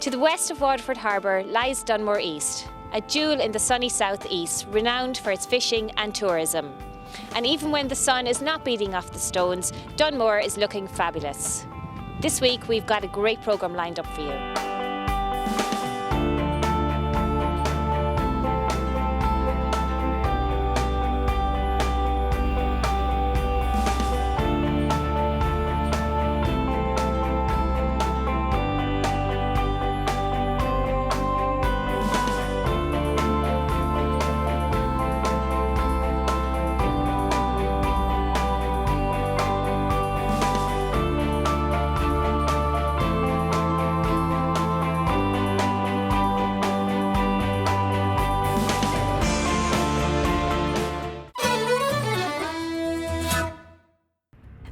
To the west of Waterford Harbour lies Dunmore East, a jewel in the sunny southeast, renowned for its fishing and tourism. And even when the sun is not beating off the stones, Dunmore is looking fabulous. This week we've got a great programme lined up for you.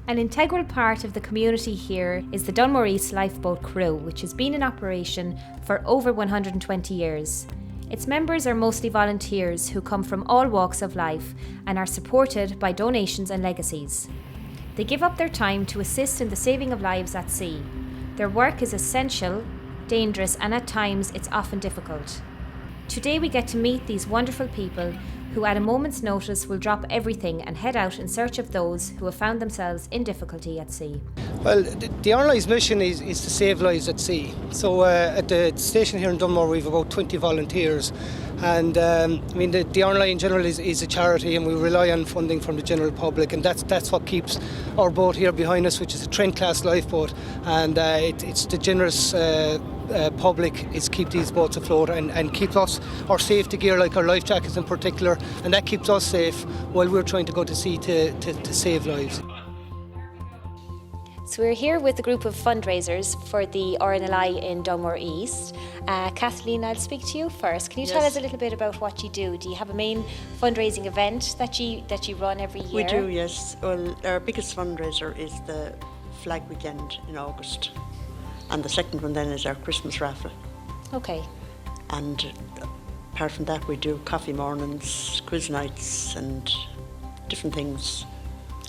An integral part of the community here is the Dunmore East Lifeboat Crew, which has been in operation for over 120 years. Its members are mostly volunteers who come from all walks of life and are supported by donations and legacies. They give up their time to assist in the saving of lives at sea. Their work is essential, dangerous, and at times it's often difficult. Today we get to meet these wonderful people who at a moment's notice will drop everything and head out in search of those who have found themselves in difficulty at sea. Well, the RNLI's mission is to save lives at sea. So at the station here in Dunmore we have about 20 volunteers, and the RNLI in general is a charity, and we rely on funding from the general public, and that's what keeps our boat here behind us, which is a Trent class lifeboat, and it's the generous public is keep these boats afloat and keep us our safety gear, like our life jackets in particular, and that keeps us safe while we're trying to go to sea to save lives. So we're here with a group of fundraisers for the RNLI in Dunmore East. Kathleen, I'll speak to you first. Can you tell us a little bit about what you do? Do you have a main fundraising event that you run every year? We do, yes. Well, our biggest fundraiser is the Flag Weekend in August. And the second one then is our Christmas raffle. Okay. And apart from that, we do coffee mornings, quiz nights and different things.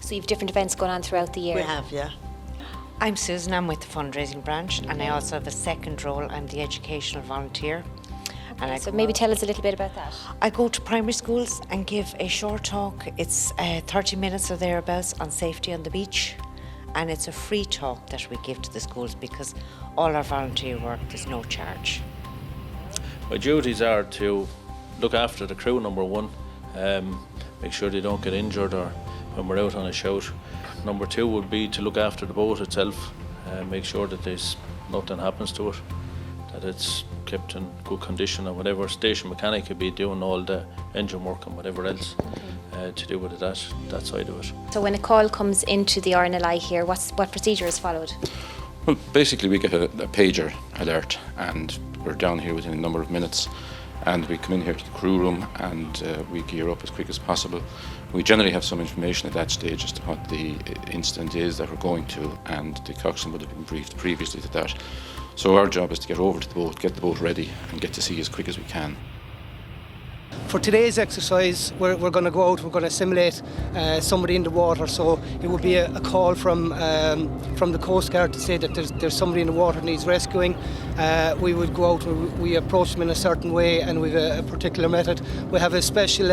So you have different events going on throughout the year? We have, yeah. I'm Susan, I'm with the fundraising branch, and I also have a second role. I'm the educational volunteer. Okay, and so maybe tell us a little bit about that. I go to primary schools and give a short talk. It's 30 minutes or thereabouts on safety on the beach. And it's a free talk that we give to the schools because all our volunteer work, there's no charge. My duties are to look after the crew, number one, make sure they don't get injured or when we're out on a shout. Number two would be to look after the boat itself, make sure that nothing happens to it, that it's kept in good condition, or whatever station mechanic could be doing all the engine work and whatever else. To do with that side of it. So when a call comes into the RNLI here, what procedure is followed? Well, basically we get a pager alert, and we're down here within a number of minutes, and we come in here to the crew room and we gear up as quick as possible. We generally have some information at that stage as to what the incident is that we're going to, and the coxswain would have been briefed previously to that. So our job is to get over to the boat, get the boat ready and get to sea as quick as we can. For today's exercise, we're going to go out, we're going to simulate somebody in the water, so it would be a call from the Coast Guard to say that there's somebody in the water that needs rescuing. We would go out, we approach them in a certain way, and we have a particular method. We have a special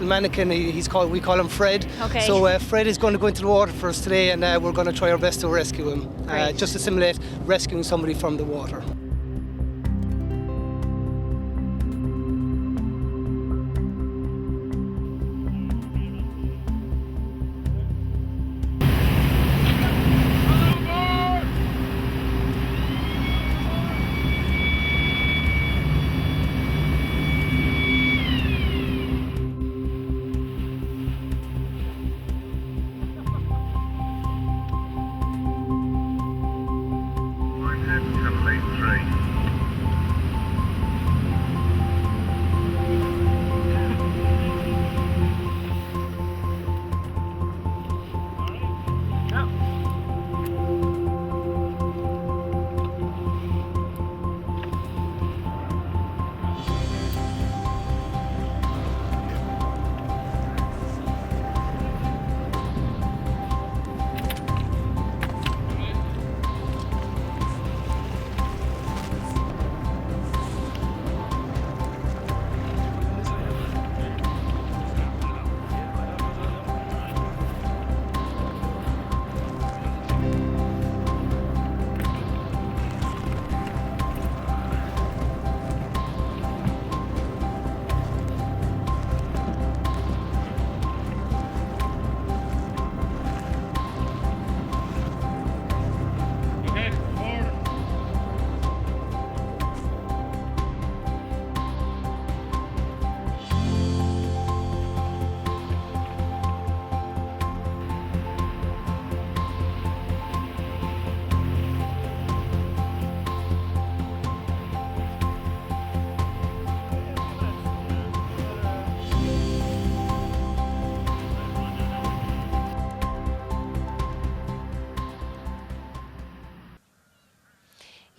mannequin, we call him Fred. Okay. So Fred is going to go into the water for us today, and we're going to try our best to rescue him, just to simulate rescuing somebody from the water.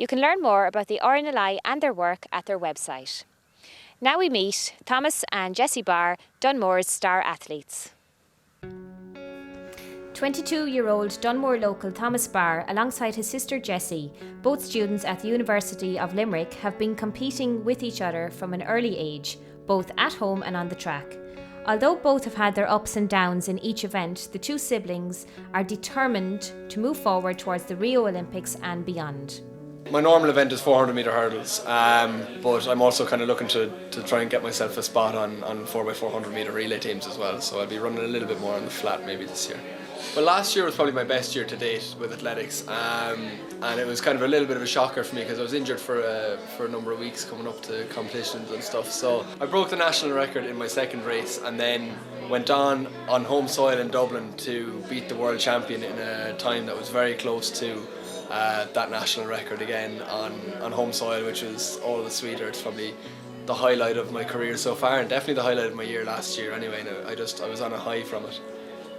You can learn more about the RNLI and their work at their website. Now we meet Thomas and Jessie Barr, Dunmore's star athletes. 22-year-old Dunmore local Thomas Barr, alongside his sister Jessie, both students at the University of Limerick, have been competing with each other from an early age, both at home and on the track. Although both have had their ups and downs in each event, the two siblings are determined to move forward towards the Rio Olympics and beyond. My normal event is 400 metre hurdles, but I'm also kind of looking to try and get myself a spot on 4x400 metre relay teams as well, so I'll be running a little bit more on the flat maybe this year. Well, last year was probably my best year to date with athletics, and it was kind of a little bit of a shocker for me because I was injured for a number of weeks coming up to competitions and stuff. So I broke the national record in my second race and then went on home soil in Dublin to beat the world champion in a time that was very close to that national record again on home soil, which was all the sweeter. It's probably the highlight of my career so far, and definitely the highlight of my year last year anyway. And I was on a high from it.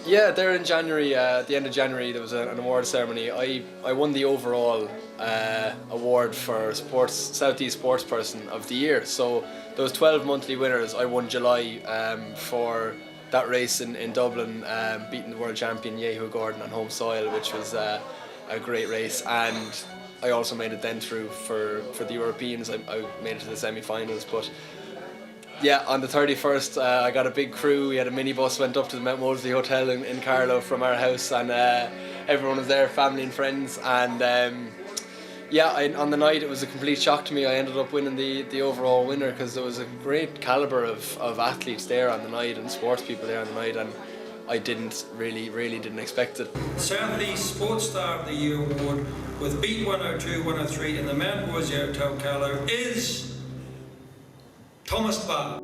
Yeah, there in January, at the end of January, there was an award ceremony. I won the overall award for Southeast Sportsperson of the Year. So there was 12 monthly winners. I won July for that race in Dublin, beating the world champion Yehu Gordon on home soil, which was a great race. And I also made it then through for the Europeans. I made it to the semi-finals, but yeah, on the 31st, I got a big crew. We had a minibus, went up to the Mount Molesley Hotel in Carlow from our house, and everyone was there, family and friends. And on the night, it was a complete shock to me. I ended up winning the overall winner because there was a great calibre of athletes there on the night and sports people there on the night, and I really didn't expect it. Southeast Sports Star of the Year award with beat 102, 103 in the Mount Molesley Hotel Carlow is Thomas Barr.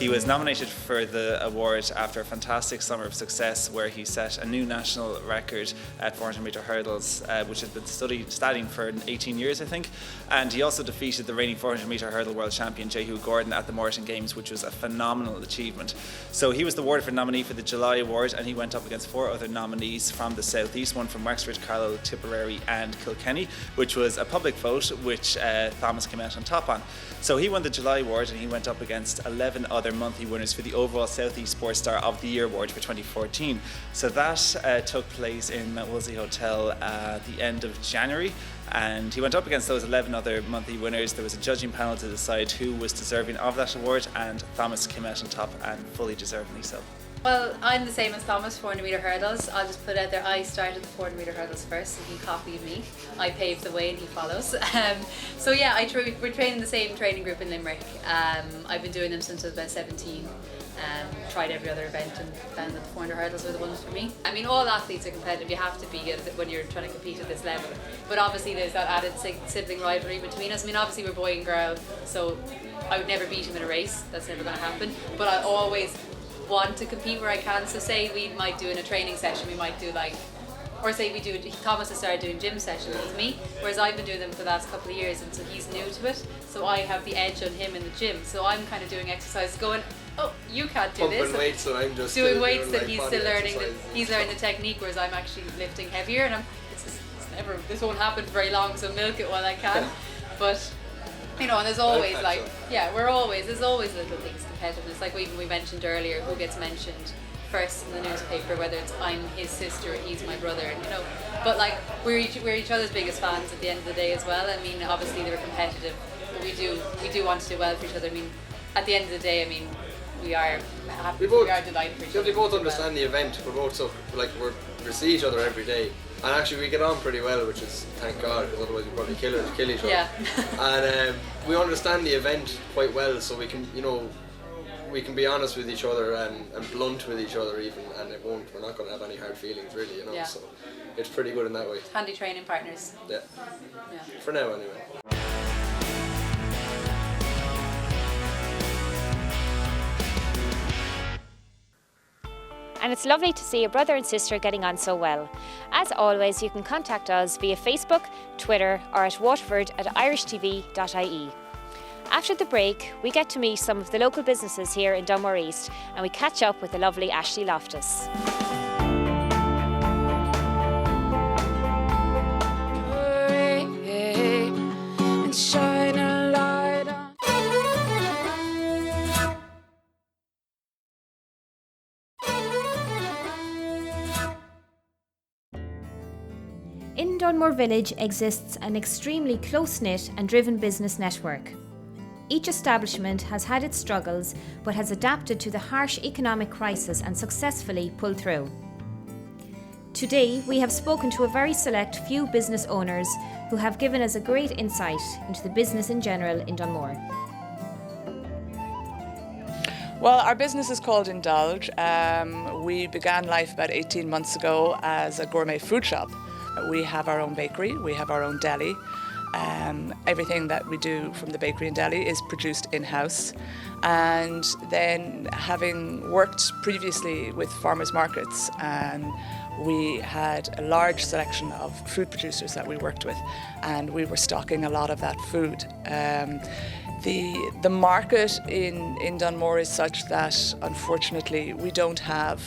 He was nominated for the award after a fantastic summer of success where he set a new national record at 400 metre hurdles, which had been studying for 18 years, I think. And he also defeated the reigning 400 metre hurdle world champion Yehu Gordon at the Morton Games, which was a phenomenal achievement. So he was the Waterford nominee for the July award, and he went up against 4 other nominees from the southeast, one from Wexford, Carlow, Tipperary and Kilkenny, which was a public vote which Thomas came out on top on. So he won the July award, and he went up against 11 other monthly winners for the overall Southeast Sports Star of the Year award for 2014. So that took place in Mount Woolsey Hotel at the end of January, and he went up against those 11 other monthly winners. There was a judging panel to decide who was deserving of that award, and Thomas came out on top, and fully deservedly so. Well, I'm the same as Thomas, 400 metre hurdles. I'll just put it out there, I started the 400 metre hurdles first, so he copied me. I paved the way and he follows. So yeah, we're training the same training group in Limerick. I've been doing them since I was about 17. Tried every other event and found that the 400 hurdles were the ones for me. I mean, all athletes are competitive, you have to be when you're trying to compete at this level. But obviously there's that added sibling rivalry between us. I mean, obviously we're boy and girl, so I would never beat him in a race, that's never going to happen. But I always want to compete where I can. So say we might do in a training session, we might do Thomas has started doing gym sessions with me, whereas I've been doing them for the last couple of years, and so he's new to it, so I have the edge on him in the gym. So I'm kind of doing exercises going, oh, you can't do this. Pumping weights, and I'm just doing weights that he's still learning. He's learning the technique, whereas I'm actually lifting heavier, and this won't happen very long, so milk it while I can. But you know, and there's always there's always little things competitiveness. Like we mentioned earlier, who gets mentioned first in the newspaper, whether it's I'm his sister, he's my brother, and you know. But like we're each other's biggest fans at the end of the day as well. I mean, obviously they're competitive, but we do want to do well for each other. I mean, at the end of the day, I mean, we are happy, we are delighted for each other. We both understand the event. We're both so we see each other every day. And actually we get on pretty well, which is, thank God, because otherwise we'd probably kill each other. Yeah. And we understand the event quite well, so we can, you know, we can be honest with each other and blunt with each other even, and we're not going to have any hard feelings really, you know, yeah. So it's pretty good in that way. Handy training partners. Yeah. For now anyway. And it's lovely to see a brother and sister getting on so well. As always, you can contact us via Facebook, Twitter, or at waterford@irishtv.ie. After the break, we get to meet some of the local businesses here in Dunmore East, and we catch up with the lovely Ashley Loftus. In Dunmore Village exists an extremely close-knit and driven business network. Each establishment has had its struggles but has adapted to the harsh economic crisis and successfully pulled through. Today we have spoken to a very select few business owners who have given us a great insight into the business in general in Dunmore. Well, our business is called Indulge. We began life about 18 months ago as a gourmet food shop. We have our own bakery, we have our own deli. Everything that we do from the bakery and deli is produced in-house. And then, having worked previously with farmers markets, we had a large selection of food producers that we worked with, and we were stocking a lot of that food. The market in Dunmore is such that, unfortunately, we don't have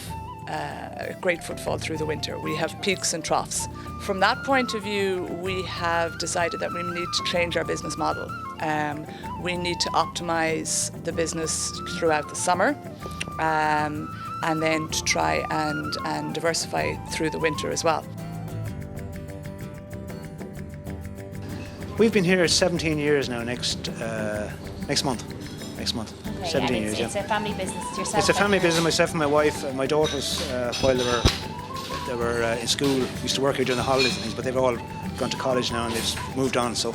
a great footfall through the winter. We have peaks and troughs. From that point of view, we have decided that we need to change our business model. We need to optimise the business throughout the summer, and then to try and diversify through the winter as well. We've been here 17 years now. Next month. Okay, 17 and years. it's a family business. It's yourself. It's a family business. Myself and my wife, and my daughters, while they were in school, used to work here during the holidays and things. But they've all gone to college now and they've moved on. So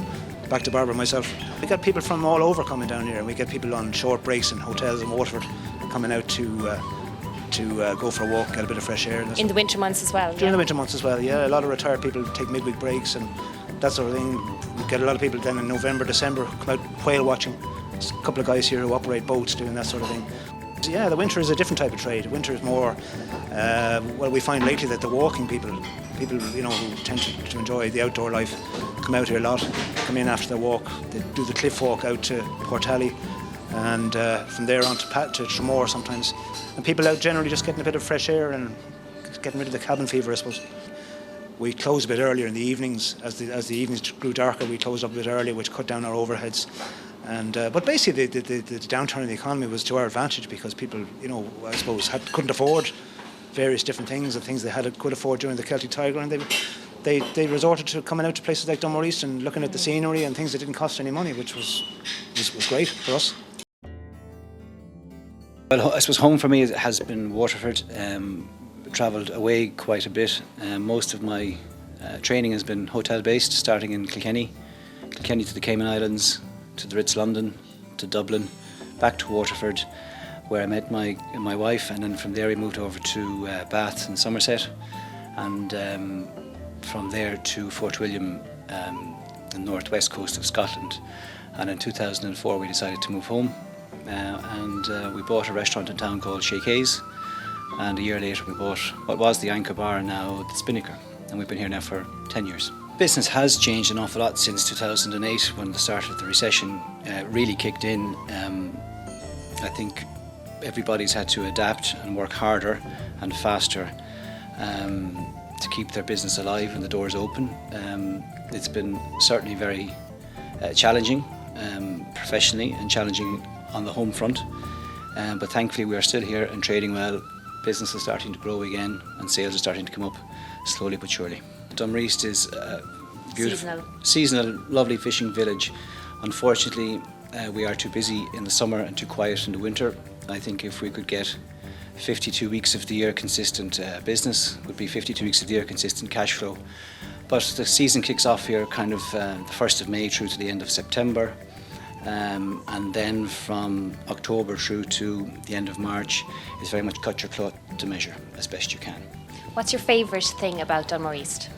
back to Barbara and myself. We got people from all over coming down here. We get people on short breaks in hotels in Waterford coming out to go for a walk, get a bit of fresh air. In the winter months as well. During the winter months as well, yeah. A lot of retired people take midweek breaks and that sort of thing. We get a lot of people then in November, December come out whale watching. There's a couple of guys here who operate boats doing that sort of thing. Yeah, the winter is a different type of trade. Winter is more, we find lately that the walking people who tend to enjoy the outdoor life, come out here a lot, come in after their walk, they do the cliff walk out to Portally and from there on to Tramore sometimes. And people out generally just getting a bit of fresh air and getting rid of the cabin fever, I suppose. We close a bit earlier in the evenings. As the evenings grew darker, we closed up a bit earlier, which cut down our overheads. And but basically, the downturn in the economy was to our advantage because people, I suppose, couldn't afford various different things, the things they could afford during the Celtic Tiger, and they resorted to coming out to places like Dunmore East and looking at the scenery and things that didn't cost any money, which was great for us. Well, I suppose home for me has been Waterford. Travelled away quite a bit. Most of my training has been hotel based, starting in Kilkenny to the Cayman Islands, to the Ritz London, to Dublin, back to Waterford, where I met my wife, and then from there we moved over to Bath and Somerset, and from there to Fort William, the northwest coast of Scotland. And in 2004 we decided to move home, and we bought a restaurant in town called Shake Hayes. And a year later we bought what was the Anchor Bar, now the Spinnaker, and we've been here now for 10 years. Business has changed an awful lot since 2008 when the start of the recession really kicked in. I think everybody's had to adapt and work harder and faster to keep their business alive and the doors open. It's been certainly very challenging professionally and challenging on the home front, but thankfully we are still here and trading well. Business is starting to grow again and sales are starting to come up slowly but surely. Dunmore East is a beautiful, seasonal, lovely fishing village. Unfortunately, we are too busy in the summer and too quiet in the winter. I think if we could get 52 weeks of the year consistent business, would be 52 weeks of the year consistent cash flow. But the season kicks off here kind of the 1st of May through to the end of September. And then from October through to the end of March is very much cut your cloth to measure as best you can. What's your favourite thing about Dunmore East?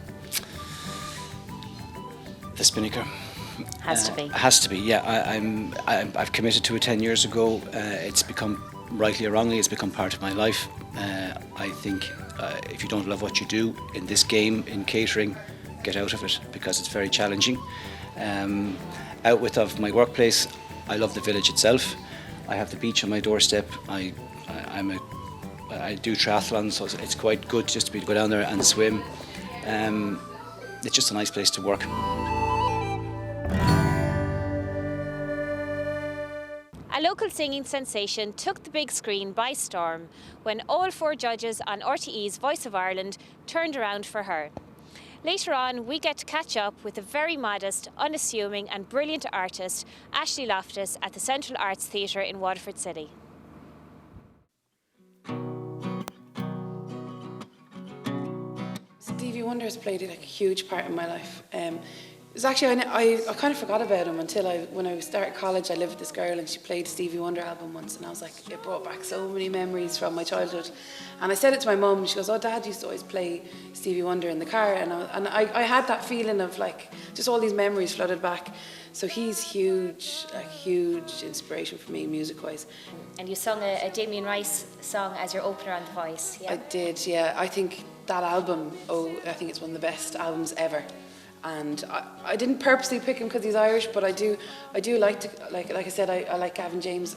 The Spinnaker. Has to be. Has to be, yeah. I've committed to it 10 years ago. It's become rightly or wrongly, it's become part of my life. I think if you don't love what you do in this game, in catering, get out of it, because it's very challenging. Out of my workplace, I love the village itself. I have the beach on my doorstep. I do triathlon, so it's quite good just to be go down there and swim. It's just a nice place to work. A local singing sensation took the big screen by storm when all 4 judges on RTE's Voice of Ireland turned around for her. Later on, we get to catch up with the very modest, unassuming and brilliant artist, Ashley Loftus, at the Central Arts Theatre in Waterford City. Stevie Wonder has played a huge part in my life. It was actually, I kind of forgot about him until when I started college. I lived with this girl and she played a Stevie Wonder album once, and I was like, it brought back so many memories from my childhood. And I said it to my mum, and she goes, oh, Dad used to always play Stevie Wonder in the car. And I had that feeling of just all these memories flooded back. So he's huge, a huge inspiration for me music-wise. And you sung a Damien Rice song as your opener on The Voice, yeah? I did, yeah. I think that album, I think it's one of the best albums ever. And I didn't purposely pick him because he's Irish, but I do like to, like I said, I like Gavin James.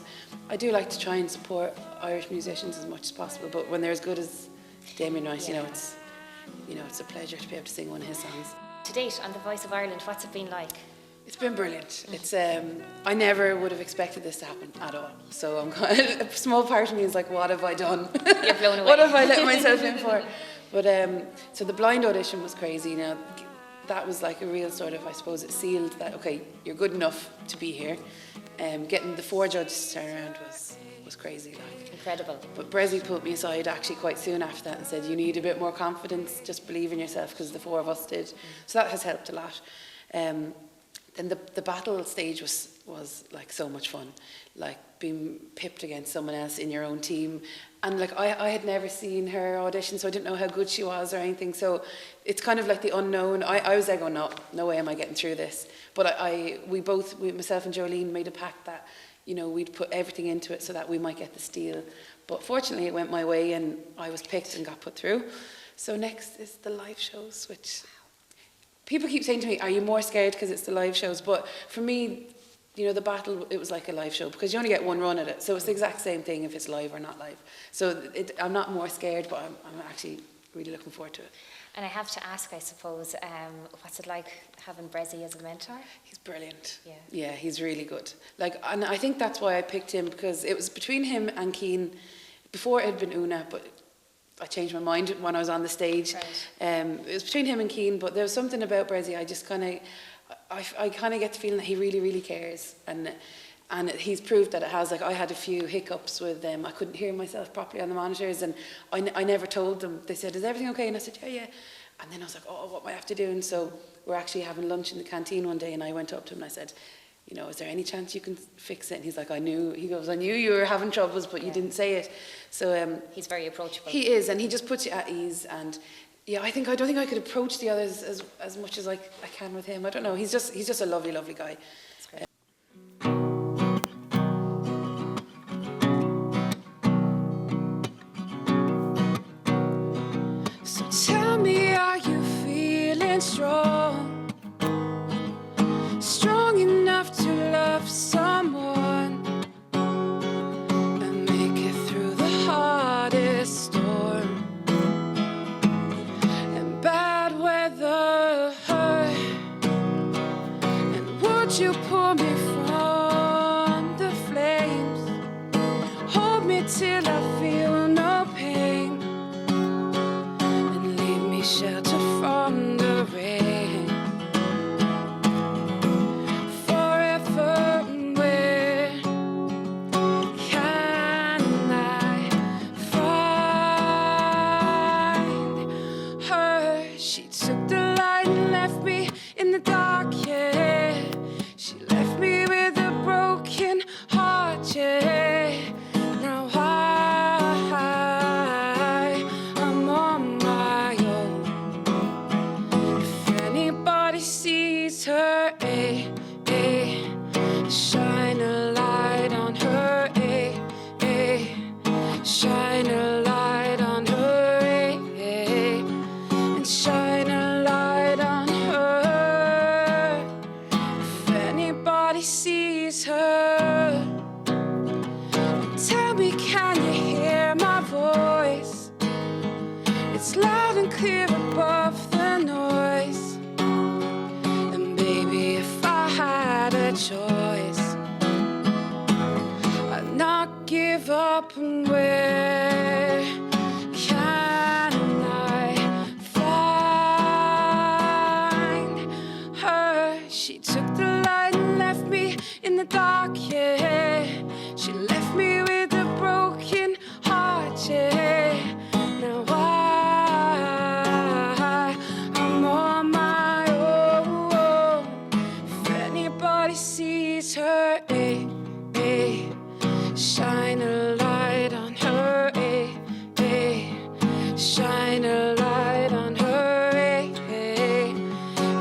I do like to try and support Irish musicians as much as possible. But when they're as good as Damien Rice, it's a pleasure to be able to sing one of his songs. To date, on The Voice of Ireland, what's it been like? It's been brilliant. It's I never would have expected this to happen at all. So I'm a small part of me is like, what have I done? You're blown away. What have I let myself in for? But so the blind audition was crazy. Now that was like a real sort of, I suppose, it sealed that, okay, you're good enough to be here. Getting the 4 judges to turn around was crazy. Incredible. But Brezzy pulled me aside actually quite soon after that and said, you need a bit more confidence, just believe in yourself, because the 4 of us did. So that has helped a lot. Then the battle stage was like so much fun, like being pipped against someone else in your own team. And like I had never seen her audition, so I didn't know how good she was or anything. So it's kind of like the unknown. I was there going, no way am I getting through this. But myself and Jolene made a pact that, we'd put everything into it so that we might get the steal. But fortunately it went my way and I was picked and got put through. So next is the live shows, which people keep saying to me, are you more scared because it's the live shows? But for me, the battle, it was like a live show because you only get one run at it. So it's the exact same thing if it's live or not live. So I'm not more scared, but I'm actually really looking forward to it. And I have to ask, I suppose, what's it like having Brezzy as a mentor? He's brilliant. Yeah. Yeah, he's really good. And I think that's why I picked him, because it was between him and Keane. Before it had been Una, but I changed my mind when I was on the stage. Right. It was between him and Keane, but there was something about Brezzy. I just kind of, I kind of get the feeling that he really, really cares, and he's proved that it has. Like I had a few hiccups with them. I couldn't hear myself properly on the monitors, and I never told them. They said, "Is everything okay?" And I said, "Yeah." And then I was like, "Oh, what am I have to do?" And so we're actually having lunch in the canteen one day, and I went up to him and I said, "Is there any chance you can fix it?" And he's like, "I knew." He goes, "I knew you were having troubles, but you didn't say it." So he's very approachable. He is, and he just puts you at ease. And yeah, I don't think I could approach the others as much as I can with him. I don't know. He's just a lovely, lovely guy. That's great. So tell me, are you feeling strong? Strong enough to love someone and make it through the hardest storm and bad weather. And would you pull me from the flames? Hold me till I feel no pain and leave me sheltered from the rain. It's loud and clear above the noise. And baby, if I had a choice, I'd not give up. And where can I find her? She took the light and left me in the dark, yeah. She left me with a broken heart, yeah. Now I'm on my own. If anybody sees her, shine a light on her, shine a light on her,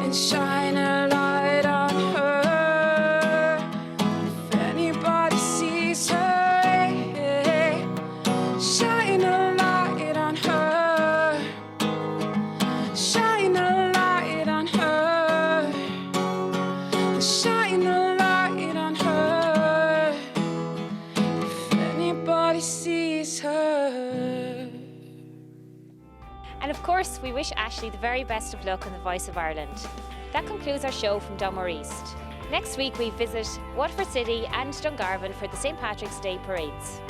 and shine a light on her. If anybody sees her, shine a light on her, shine a light on her, shine a light on her. If anybody sees her. And of course, we wish Ashley the very best of luck on The Voice of Ireland. That concludes our show from Dunmore East. Next week we visit Waterford City and Dungarvan for the St. Patrick's Day parades.